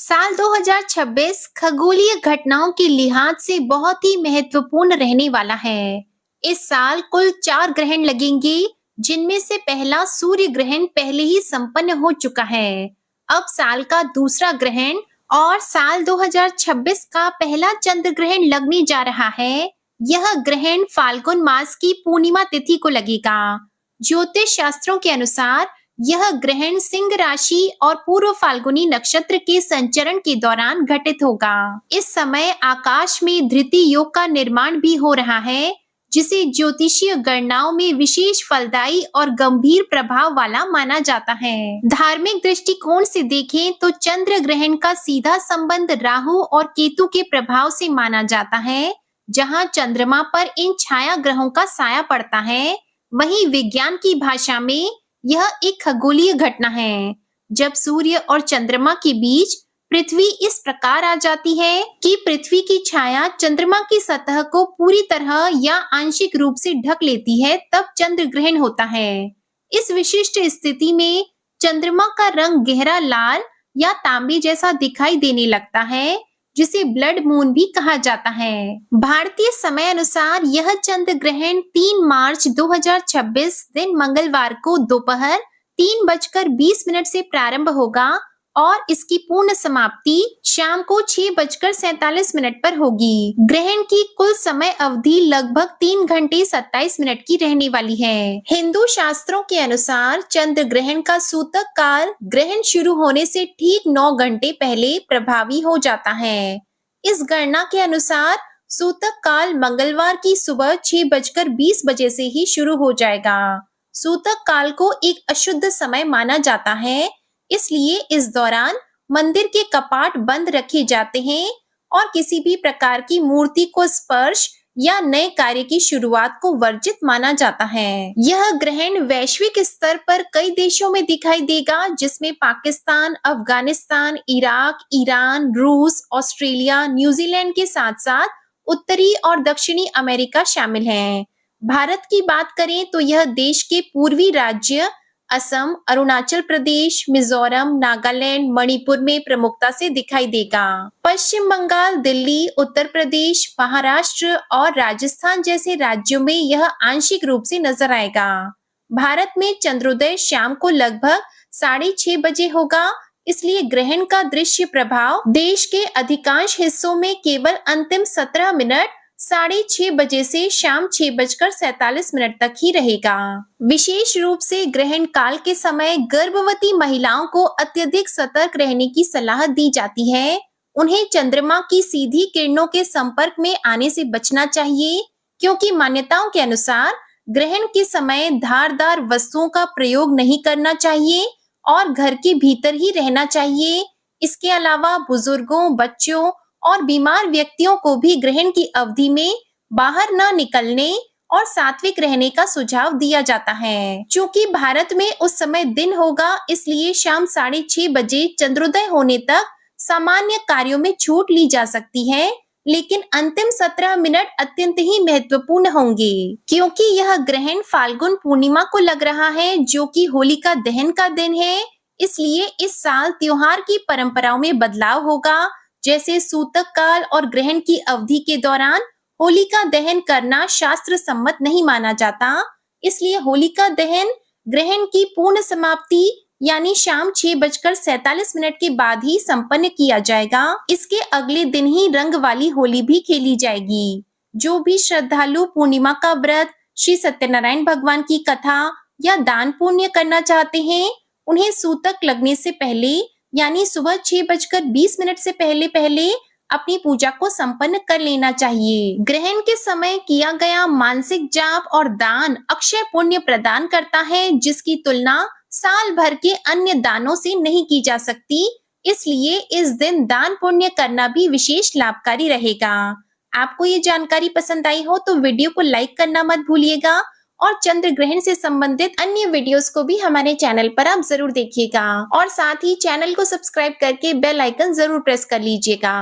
साल 2026 खगोलीय घटनाओं के लिहाज से बहुत ही महत्वपूर्ण रहने वाला है। इस साल कुल 4 ग्रहण लगेंगे, जिनमें से पहला सूर्य ग्रहण पहले ही संपन्न हो चुका है। अब साल का दूसरा ग्रहण और साल 2026 का पहला चंद्र ग्रहण लगने जा रहा है। यह ग्रहण फाल्गुन मास की पूर्णिमा तिथि को लगेगा। ज्योतिष शास्त्रों के अनुसार यह ग्रहण सिंह राशि और पूर्व फाल्गुनी नक्षत्र के संचरण के दौरान घटित होगा। इस समय आकाश में धृति योग का निर्माण भी हो रहा है, जिसे ज्योतिषीय गणनाओं में विशेष फलदायी और गंभीर प्रभाव वाला माना जाता है। धार्मिक दृष्टिकोण से देखें तो चंद्र ग्रहण का सीधा संबंध राहु और केतु के प्रभाव से माना जाता है। जहां चंद्रमा पर इन छाया ग्रहों का साया पड़ता है, वहीं विज्ञान की भाषा में यह एक खगोलीय घटना है, जब सूर्य और चंद्रमा के बीच पृथ्वी इस प्रकार आ जाती है कि पृथ्वी की छाया चंद्रमा की सतह को पूरी तरह या आंशिक रूप से ढक लेती है, तब चंद्र ग्रहण होता है। इस विशिष्ट स्थिति में चंद्रमा का रंग गहरा लाल या तांबे जैसा दिखाई देने लगता है, जिसे ब्लड मून भी कहा जाता है। भारतीय समय अनुसार यह चंद्र ग्रहण 3 मार्च 2026 दिन मंगलवार को दोपहर 3:20 से प्रारंभ होगा और इसकी पूर्ण समाप्ति शाम को 6:47 पर होगी। ग्रहण की कुल समय अवधि लगभग 3 घंटे 27 मिनट की रहने वाली है। हिंदू शास्त्रों के अनुसार चंद्र ग्रहण का सूतक काल ग्रहण शुरू होने से ठीक 9 घंटे पहले प्रभावी हो जाता है। इस गणना के अनुसार सूतक काल मंगलवार की सुबह 6:20 से ही शुरू हो जाएगा। सूतक काल को एक अशुद्ध समय माना जाता है, इसलिए इस दौरान मंदिर के कपाट बंद रखे जाते हैं और किसी भी प्रकार की मूर्ति को स्पर्श या नए कार्य की शुरुआत को वर्जित माना जाता है। यह ग्रहण वैश्विक स्तर पर कई देशों में दिखाई देगा, जिसमें पाकिस्तान, अफगानिस्तान, इराक, ईरान, रूस, ऑस्ट्रेलिया, न्यूजीलैंड के साथ साथ उत्तरी और दक्षिणी अमेरिका शामिल हैं। भारत की बात करें तो यह देश के पूर्वी राज्य असम, अरुणाचल प्रदेश, मिजोरम, नागालैंड, मणिपुर में प्रमुखता से दिखाई देगा। पश्चिम बंगाल, दिल्ली, उत्तर प्रदेश, महाराष्ट्र और राजस्थान जैसे राज्यों में यह आंशिक रूप से नजर आएगा। भारत में चंद्रोदय शाम को लगभग 6:30 बजे होगा, इसलिए ग्रहण का दृश्य प्रभाव देश के अधिकांश हिस्सों में केवल अंतिम 17 मिनट 6:30 बजे से शाम 6:47 तक ही रहेगा। विशेष रूप से ग्रहण काल के समय गर्भवती महिलाओं को अत्यधिक सतर्क रहने की सलाह दी जाती है। उन्हें चंद्रमा की सीधी किरणों के संपर्क में आने से बचना चाहिए, क्योंकि मान्यताओं के अनुसार ग्रहण के समय धारदार वस्तुओं का प्रयोग नहीं करना चाहिए और घर के भीतर ही रहना चाहिए। इसके अलावा बुजुर्गों, बच्चों और बीमार व्यक्तियों को भी ग्रहण की अवधि में बाहर न निकलने और सात्विक रहने का सुझाव दिया जाता है। चूंकि भारत में उस समय दिन होगा, इसलिए शाम 6:30 बजे चंद्रोदय होने तक सामान्य कार्यों में छूट ली जा सकती है, लेकिन अंतिम 17 मिनट अत्यंत ही महत्वपूर्ण होंगे, क्योंकि यह ग्रहण फाल्गुन पूर्णिमा को लग रहा है, जो कि होलिका दहन का दिन है। इसलिए इस साल त्योहार की परंपराओं में बदलाव होगा, जैसे सूतक काल और ग्रहण की अवधि के दौरान होलिका दहन करना शास्त्र सम्मत नहीं माना जाता। इसलिए होलिका दहन ग्रहण की पूर्ण समाप्ति यानी शाम 6:47 के बाद ही संपन्न किया जाएगा। इसके अगले दिन ही रंग वाली होली भी खेली जाएगी। जो भी श्रद्धालु पूर्णिमा का व्रत, श्री सत्यनारायण भगवान की कथा या दान पुण्य करना चाहते हैं, उन्हें सूतक लगने से पहले यानी सुबह 6:20 से पहले अपनी पूजा को संपन्न कर लेना चाहिए। ग्रहण के समय किया गया मानसिक जाप और दान अक्षय पुण्य प्रदान करता है, जिसकी तुलना साल भर के अन्य दानों से नहीं की जा सकती। इसलिए इस दिन दान पुण्य करना भी विशेष लाभकारी रहेगा। आपको ये जानकारी पसंद आई हो तो वीडियो को लाइक करना मत भूलिएगा और चंद्र ग्रहण से संबंधित अन्य वीडियोस को भी हमारे चैनल पर आप जरूर देखिएगा और साथ ही चैनल को सब्सक्राइब करके बेल आइकन जरूर प्रेस कर लीजिएगा।